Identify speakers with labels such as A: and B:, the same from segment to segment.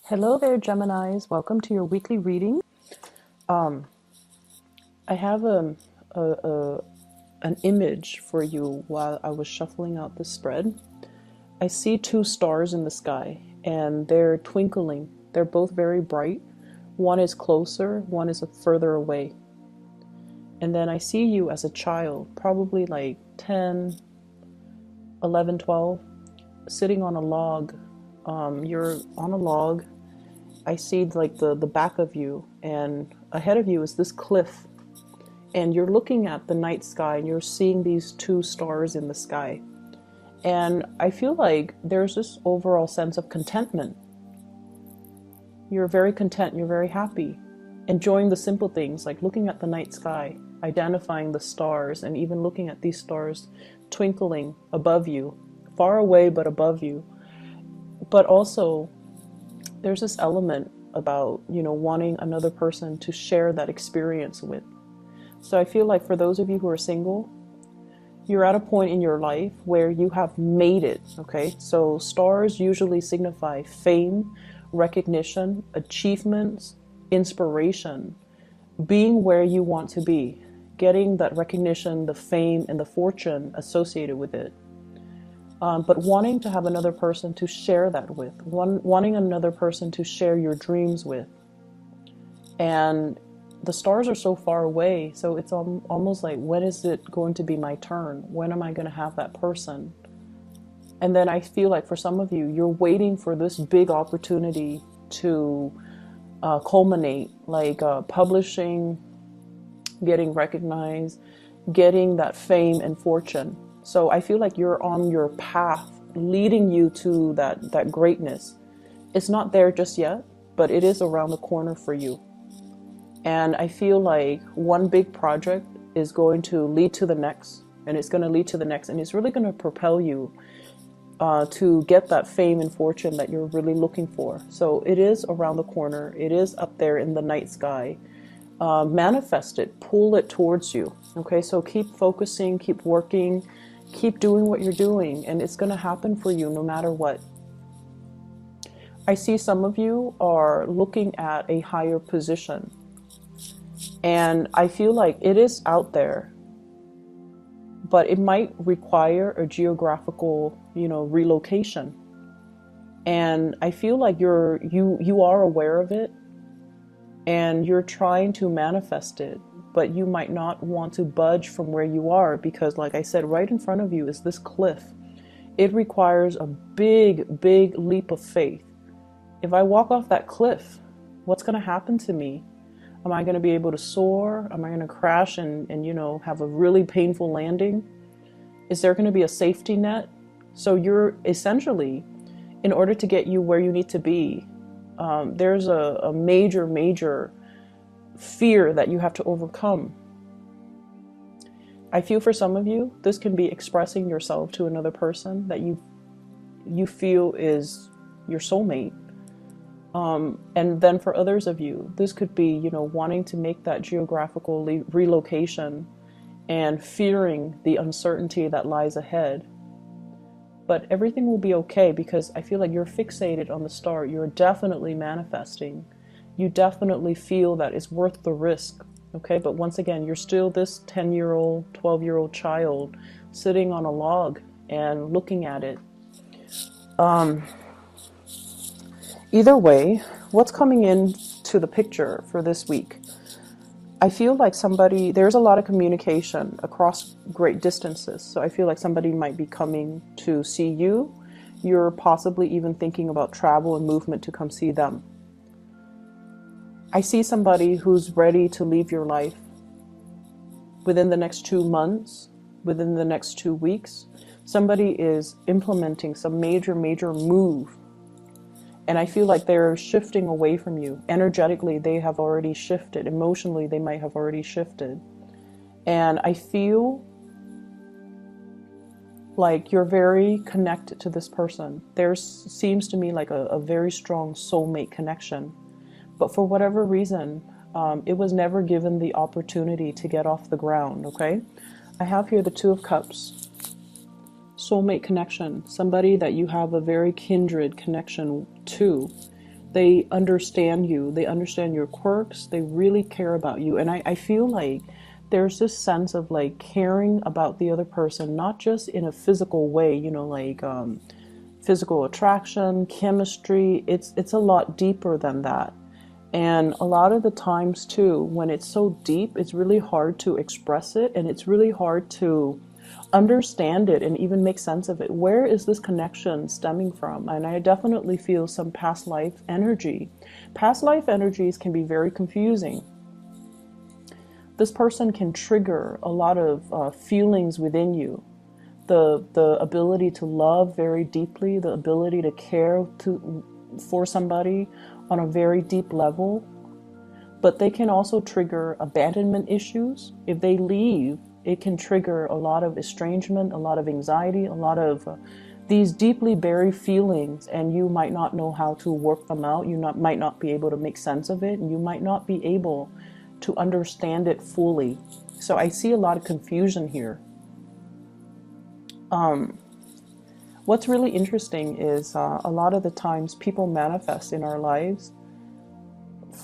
A: Hello there, Geminis. Welcome to your weekly reading. I have an image for you while I was shuffling out the spread. I see two stars in the sky and they're twinkling. They're both very bright. One is closer, one is further away. And then I see you as a child, probably like 10, 11, 12, sitting on a log. You're on a log. I see like the back of you, and ahead of you is this cliff, and you're looking at the night sky and you're seeing these two stars in the sky. And I feel like there's this overall sense of contentment. You're very content, you're very happy, enjoying the simple things like looking at the night sky, identifying the stars, and even looking at these stars twinkling above you, far away but above you. But also there's this element about, wanting another person to share that experience with. So I feel like for those of you who are single, you're at a point in your life where you have made it, okay? So stars usually signify fame, recognition, achievements, inspiration, being where you want to be, getting that recognition, the fame, and the fortune associated with it. But wanting to have another person to share that with, wanting another person to share your dreams with. And the stars are so far away, so it's almost like, when is it going to be my turn? When am I going to have that person? And then I feel like for some of you, you're waiting for this big opportunity to culminate, like publishing, getting recognized, getting that fame and fortune. So I feel like you're on your path leading you to that greatness. It's not there just yet, but it is around the corner for you. And I feel like one big project is going to lead to the next, and it's going to lead to the next, and it's really going to propel you to get that fame and fortune that you're really looking for. So it is around the corner. It is up there in the night sky. Manifest it, pull it towards you. Okay, so keep focusing, keep working, keep doing what you're doing, and it's going to happen for you no matter what. I see some of you are looking at a higher position, and I feel like it is out there, but it might require a geographical, relocation. And I feel like you are aware of it, and you're trying to manifest it, but you might not want to budge from where you are because, like I said, right in front of you is this cliff. It requires a big, big leap of faith. If I walk off that cliff, what's going to happen to me? Am I going to be able to soar? Am I going to crash and have a really painful landing? Is there going to be a safety net? So you're essentially, in order to get you where you need to be, there's a major fear that you have to overcome. I feel for some of you, this can be expressing yourself to another person that you feel is your soulmate. And then for others of you, this could be, wanting to make that geographical relocation and fearing the uncertainty that lies ahead. But everything will be okay because I feel like you're fixated on the star. You're definitely manifesting. You definitely feel that it's worth the risk, okay? But once again, you're still this 10-year-old, 12-year-old child sitting on a log and looking at it. Either way, what's coming into the picture for this week? I feel like there's a lot of communication across great distances. So I feel like somebody might be coming to see you. You're possibly even thinking about travel and movement to come see them. I see somebody who's ready to leave your life within the next 2 months, within the next 2 weeks. Somebody is implementing some major move. And I feel like they're shifting away from you. Energetically, they have already shifted. Emotionally, they might have already shifted. And I feel like you're very connected to this person. There seems to me like a very strong soulmate connection. But for whatever reason, it was never given the opportunity to get off the ground, okay? I have here the Two of Cups. Soulmate connection. Somebody that you have a very kindred connection to. They understand you. They understand your quirks. They really care about you. And I feel like there's this sense of like caring about the other person, not just in a physical way, you know, like physical attraction, chemistry. It's a lot deeper than that. And a lot of the times too, when it's so deep, it's really hard to express it, and it's really hard to understand it and even make sense of it. Where is this connection stemming from? And I definitely feel some past life energy. Past life energies can be very confusing. This person can trigger a lot of feelings within you. The ability to love very deeply, the ability to care for somebody on a very deep level. But they can also trigger abandonment issues. If they leave, it can trigger a lot of estrangement, a lot of anxiety, a lot of these deeply buried feelings, and you might not know how to work them out. You might not be able to make sense of it, and you might not be able to understand it fully. So I see a lot of confusion here. What's really interesting is a lot of the times people manifest in our lives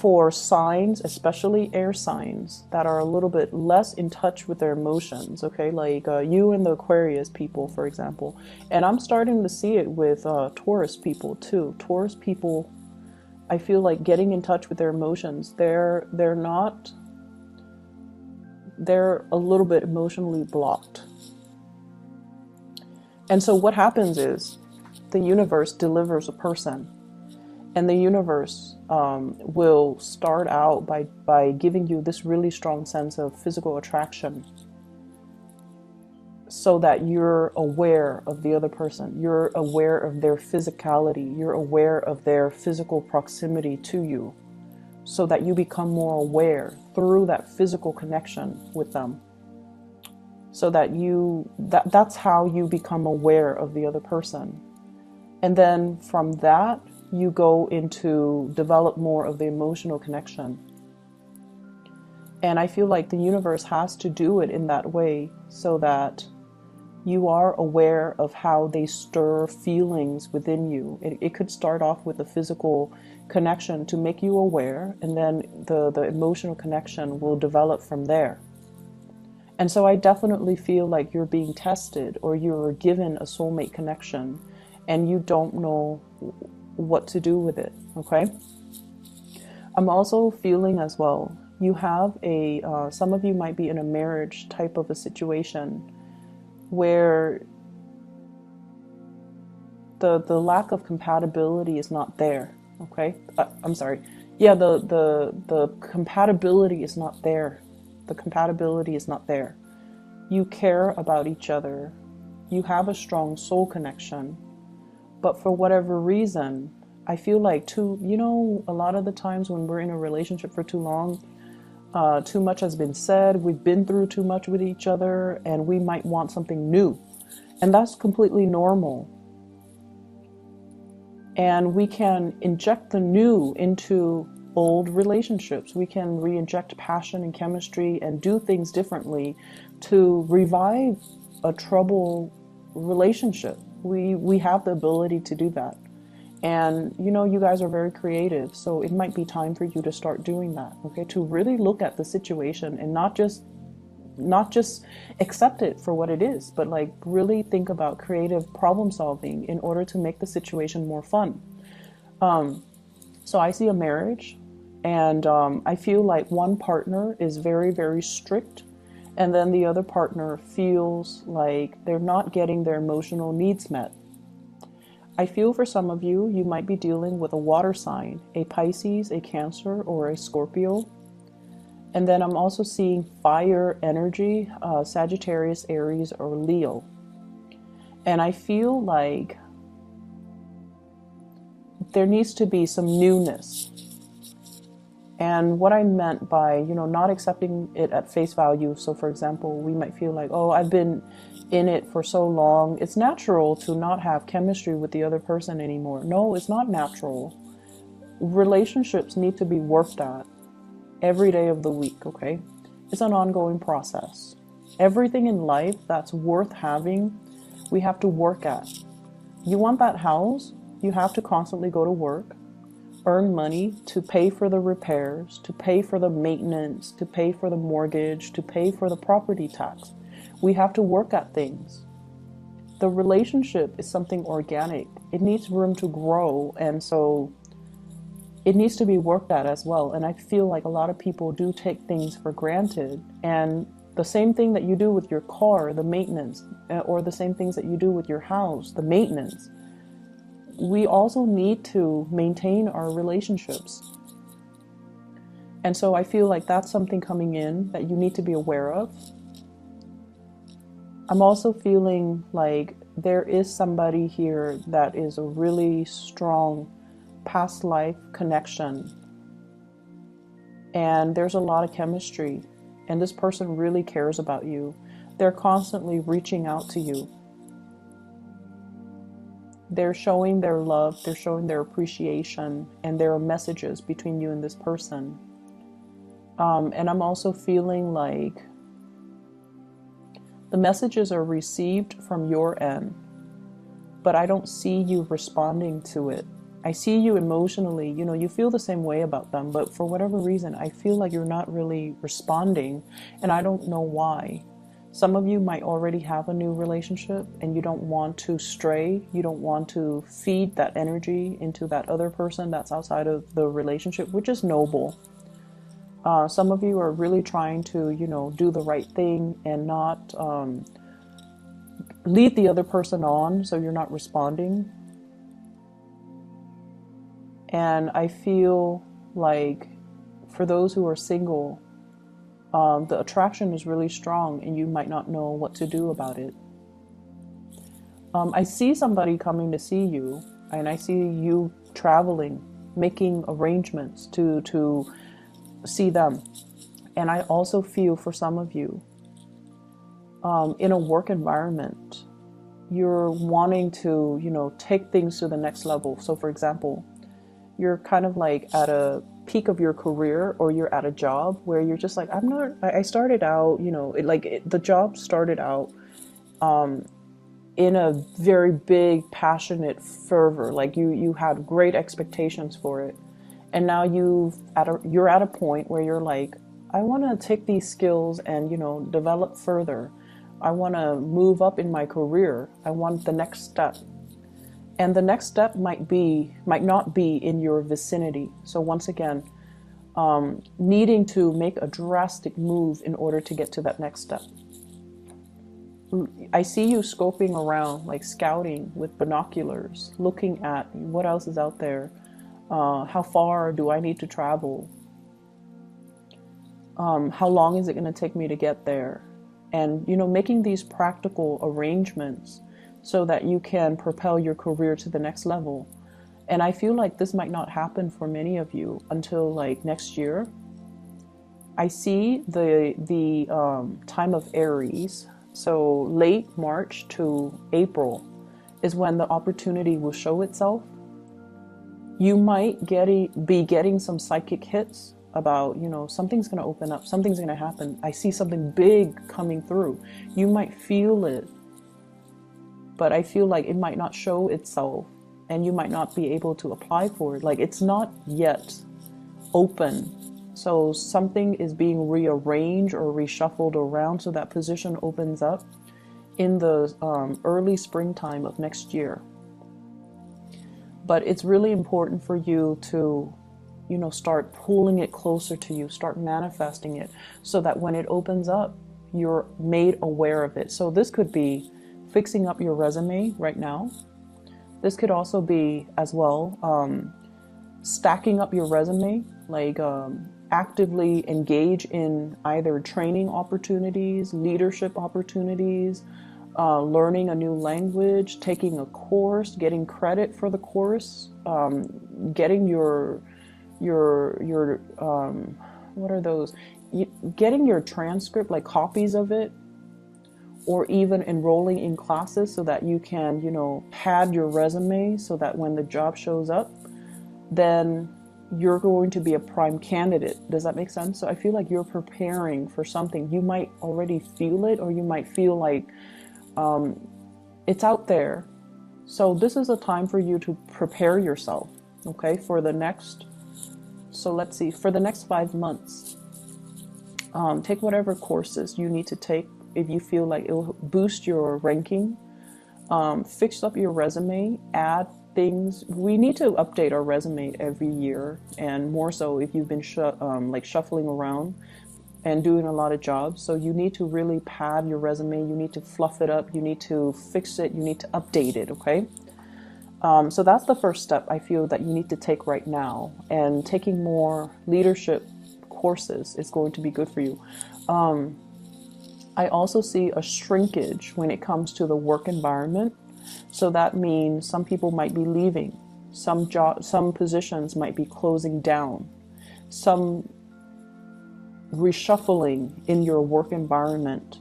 A: for signs, especially air signs, that are a little bit less in touch with their emotions, okay? Like you and the Aquarius people, for example. And I'm starting to see it with Taurus people too. Taurus people, I feel like getting in touch with their emotions, they're a little bit emotionally blocked. And so what happens is the universe delivers a person, and the universe will start out by giving you this really strong sense of physical attraction, so that you're aware of the other person. You're aware of their physicality. You're aware of their physical proximity to you, so that you become more aware through that physical connection with them. So that that's how you become aware of the other person. And then from that, you go into develop more of the emotional connection. And I feel like the universe has to do it in that way, so that you are aware of how they stir feelings within you. It could start off with a physical connection to make you aware, and then the emotional connection will develop from there. And so I definitely feel like you're being tested, or you're given a soulmate connection, and you don't know what to do with it, okay? I'm also feeling as well, you have some of you might be in a marriage type of a situation where the lack of compatibility is not there, okay? I'm sorry. Yeah, the compatibility is not there. The compatibility is not there. You care about each other. You have a strong soul connection. But for whatever reason, I feel like a lot of the times when we're in a relationship for too long, too much has been said, we've been through too much with each other, and we might want something new. And that's completely normal. And we can inject the new into old relationships. We can re-inject passion and chemistry and do things differently to revive a troubled relationship. We have the ability to do that. And you guys are very creative, so it might be time for you to start doing that, okay? To really look at the situation and not just accept it for what it is, but like really think about creative problem solving in order to make the situation more fun. So I see a marriage, and I feel like one partner is very, very strict, and then the other partner feels like they're not getting their emotional needs met. I feel for some of you, you might be dealing with a water sign, a Pisces, a Cancer, or a Scorpio. And then I'm also seeing fire energy, Sagittarius, Aries, or Leo. And I feel like there needs to be some newness. And what I meant by, not accepting it at face value. So for example, we might feel like, oh, I've been in it for so long. It's natural to not have chemistry with the other person anymore. No, it's not natural. Relationships need to be worked at every day of the week, okay? It's an ongoing process. Everything in life that's worth having, we have to work at. You want that house, you have to constantly go to work. earn money to pay for the repairs, to pay for the maintenance, to pay for the mortgage, to pay for the property tax. We have to work at things. The relationship is something organic. It needs room to grow, and so it needs to be worked at as well. And I feel like a lot of people do take things for granted. And the same thing that you do with your car, the maintenance, or the same things that you do with your house, the maintenance, we also need to maintain our relationships. And so I feel like that's something coming in that you need to be aware of. I'm also feeling like there is somebody here that is a really strong past life connection. And there's a lot of chemistry. And this person really cares about you. They're constantly reaching out to you. They're showing their love, they're showing their appreciation, and there are messages between you and this person. And I'm also feeling like the messages are received from your end, but I don't see you responding to it. I see you emotionally, you feel the same way about them, but for whatever reason, I feel like you're not really responding, and I don't know why. Some of you might already have a new relationship and you don't want to stray. You don't want to feed that energy into that other person that's outside of the relationship, which is noble. Some of you are really trying to, do the right thing and not lead the other person on, so you're not responding. And I feel like for those who are single, the attraction is really strong and you might not know what to do about it. I see somebody coming to see you, and I see you traveling, making arrangements to see them. And I also feel for some of you, in a work environment, you're wanting to, take things to the next level. So for example, you're kind of like at a peak of your career, or you're at a job where you're just like, I started out, the job started out in a very big, passionate fervor. Like you had great expectations for it. And now you're at a point where you're like, I want to take these skills and, develop further. I want to move up in my career. I want the next step. And the next step might not be in your vicinity. So once again, needing to make a drastic move in order to get to that next step. I see you scoping around, like scouting with binoculars, looking at what else is out there. How far do I need to travel? How long is it going to take me to get there? And, making these practical arrangements so that you can propel your career to the next level. And I feel like this might not happen for many of you until like next year. I see the time of Aries, so late March to April is when the opportunity will show itself. You might be getting some psychic hits about, something's going to open up, something's going to happen. I see something big coming through. You might feel it, but I feel like it might not show itself and you might not be able to apply for it. Like it's not yet open. So something is being rearranged or reshuffled around so that position opens up in the early springtime of next year. But it's really important for you to, start pulling it closer to you, start manifesting it so that when it opens up, you're made aware of it. So this could be fixing up your resume right now. This could also be as well stacking up your resume, like actively engage in either training opportunities, leadership opportunities, learning a new language, taking a course, getting credit for the course, getting your what are those? Getting your transcript, like copies of it, or even enrolling in classes so that you can, pad your resume so that when the job shows up, then you're going to be a prime candidate. Does that make sense? So I feel like you're preparing for something. You might already feel it, or you might feel like it's out there. So this is a time for you to prepare yourself. okay, for the next, so let's see, for the next 5 months. Take whatever courses you need to take if you feel like it'll boost your ranking. Fix up your resume, add things. We need to update our resume every year, and more so if you've been like shuffling around and doing a lot of jobs. So you need to really pad your resume. You need to fluff it up. You need to fix it. You need to update it, okay? So that's the first step I feel that you need to take right now. And taking more leadership courses is going to be good for you. I also see a shrinkage when it comes to the work environment. So that means some people might be leaving. Some positions might be closing down. Some reshuffling in your work environment.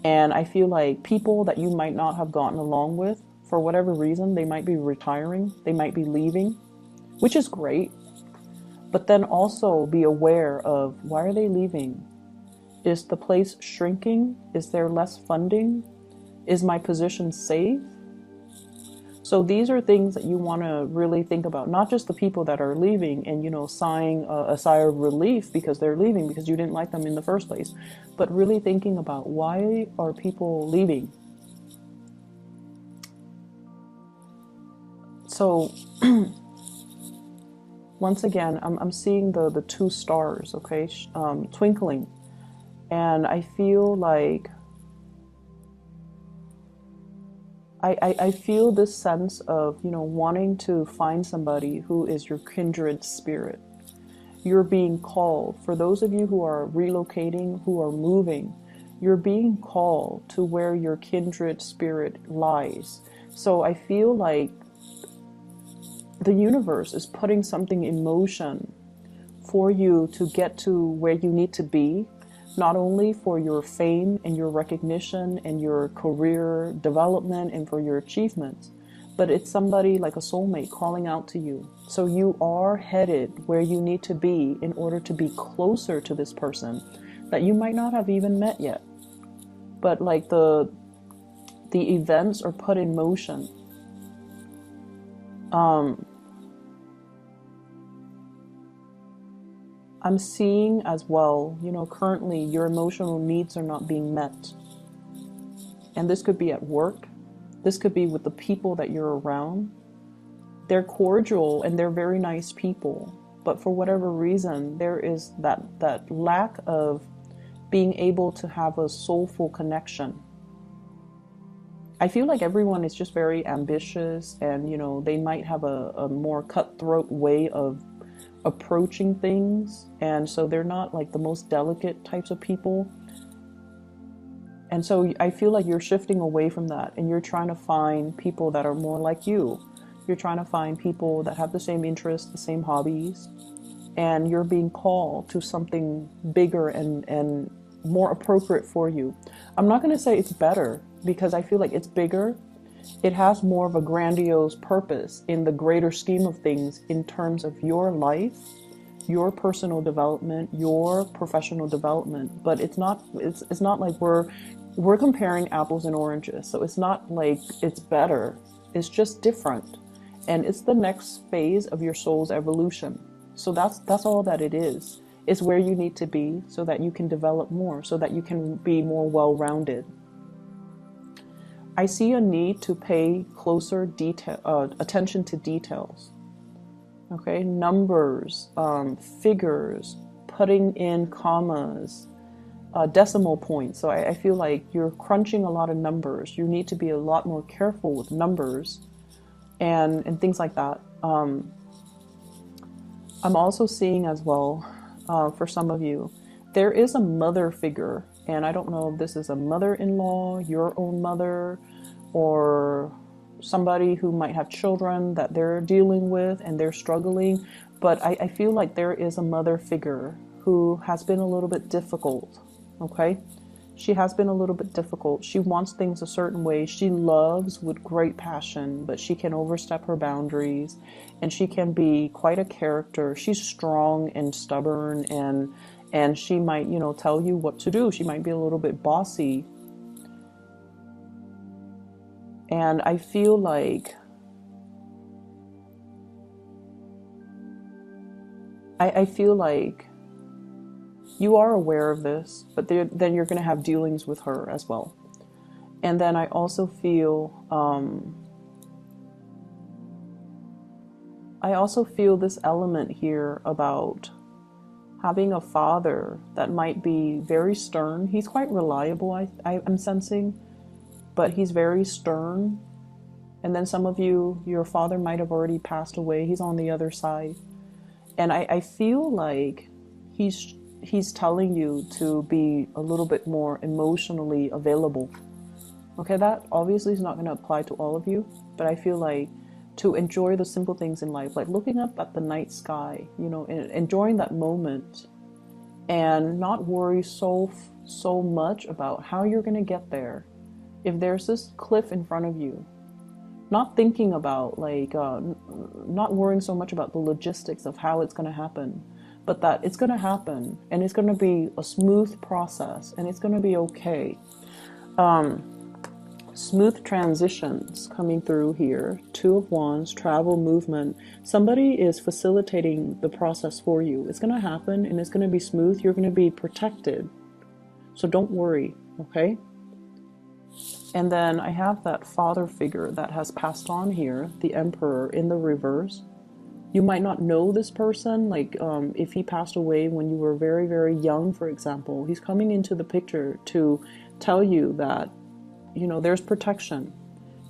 A: And I feel like people that you might not have gotten along with, for whatever reason, they might be retiring, they might be leaving, which is great. But then also be aware of, why are they leaving? Is the place shrinking? Is there less funding? Is my position safe? So these are things that you want to really think about, not just the people that are leaving and, sighing a sigh of relief because they're leaving because you didn't like them in the first place, but really thinking about, why are people leaving? So once again, I'm seeing the two stars, okay, twinkling. And I feel like I feel this sense of, wanting to find somebody who is your kindred spirit. You're being called. For those of you who are relocating, who are moving, you're being called to where your kindred spirit lies. So I feel like the universe is putting something in motion for you to get to where you need to be, not only for your fame and your recognition and your career development and for your achievements, but it's somebody like a soulmate calling out to you. So you are headed where you need to be in order to be closer to this person that you might not have even met yet. But like the events are put in motion. I'm seeing as well, currently your emotional needs are not being met. And this could be at work. This could be with the people that you're around. They're cordial and they're very nice people. But for whatever reason, there is that lack of being able to have a soulful connection. I feel like everyone is just very ambitious and, they might have a more cutthroat way of approaching things, and so they're not like the most delicate types of people. And so I feel like you're shifting away from that and you're trying to find people that are more like you. You're trying to find people that have the same interests, the same hobbies, and you're being called to something bigger and more appropriate for you. I'm not going to say it's better, because I feel like it's bigger. It has more of a grandiose purpose in the greater scheme of things in terms of your life, your personal development, your professional development. But it's not like we're comparing apples and oranges. So it's not like it's better. It's just different. And it's the next phase of your soul's evolution. So that's all that it is. It's where you need to be so that you can develop more, so that you can be more well-rounded. I see a need to pay closer attention to details. Okay, numbers, figures, putting in commas, decimal points. So I feel like you're crunching a lot of numbers. You need to be a lot more careful with numbers and things like that. I'm also seeing as well, for some of you, there is a mother figure. And I don't know if this is a mother-in-law, your own mother, or somebody who might have children that they're dealing with and they're struggling. But I feel like there is a mother figure who has been a little bit difficult, okay? She has been a little bit difficult. She wants things a certain way. She loves with great passion, but she can overstep her boundaries, and she can be quite a character. She's strong and stubborn, and she might, tell you what to do. She might be a little bit bossy. And I feel like I feel like you are aware of this, but then you're going to have dealings with her as well. And then I also feel this element here about having a father that might be very stern. He's quite reliable, I'm sensing, but he's very stern. And then some of you, your father might have already passed away. He's on the other side. And I feel like he's telling you to be a little bit more emotionally available. Okay, that obviously is not going to apply to all of you, but I feel like to enjoy the simple things in life, like looking up at the night sky, you know, and enjoying that moment, and not worry so much about how you're going to get there. If there's this cliff in front of you, not thinking about like not worrying so much about the logistics of how it's going to happen, but that it's going to happen and it's going to be a smooth process and it's going to be okay. Smooth transitions coming through here. Two of Wands, travel, movement. Somebody is facilitating the process for you. It's going to happen and it's going to be smooth. You're going to be protected. So don't worry, okay? And then I have that father figure that has passed on here, the Emperor in the reverse. You might not know this person, like if he passed away when you were very, very young, for example. He's coming into the picture to tell you that, you know, there's protection.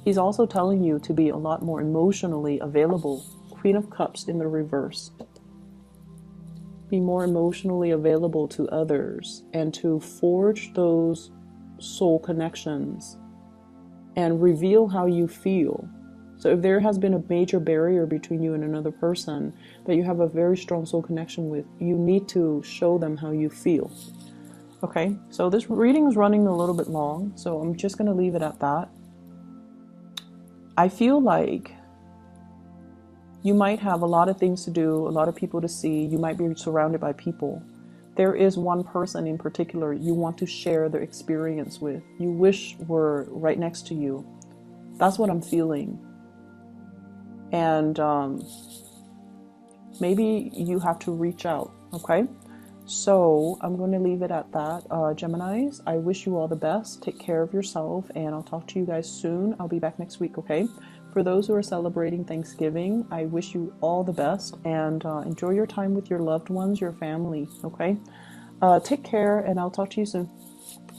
A: He's also telling you to be a lot more emotionally available. Queen of Cups in the reverse. Be more emotionally available to others and to forge those soul connections and reveal how you feel. So if there has been a major barrier between you and another person that you have a very strong soul connection with, you need to show them how you feel. Okay, so this reading is running a little bit long, so I'm just going to leave it at that. I feel like you might have a lot of things to do, a lot of people to see. You might be surrounded by people. There is one person in particular you want to share their experience with. You wish were right next to you. That's what I'm feeling. And maybe you have to reach out, okay? So I'm going to leave it at that. Geminis, I wish you all the best. Take care of yourself, and I'll talk to you guys soon. I'll be back next week, okay? For those who are celebrating Thanksgiving, I wish you all the best, and enjoy your time with your loved ones, your family, okay? Take care, and I'll talk to you soon.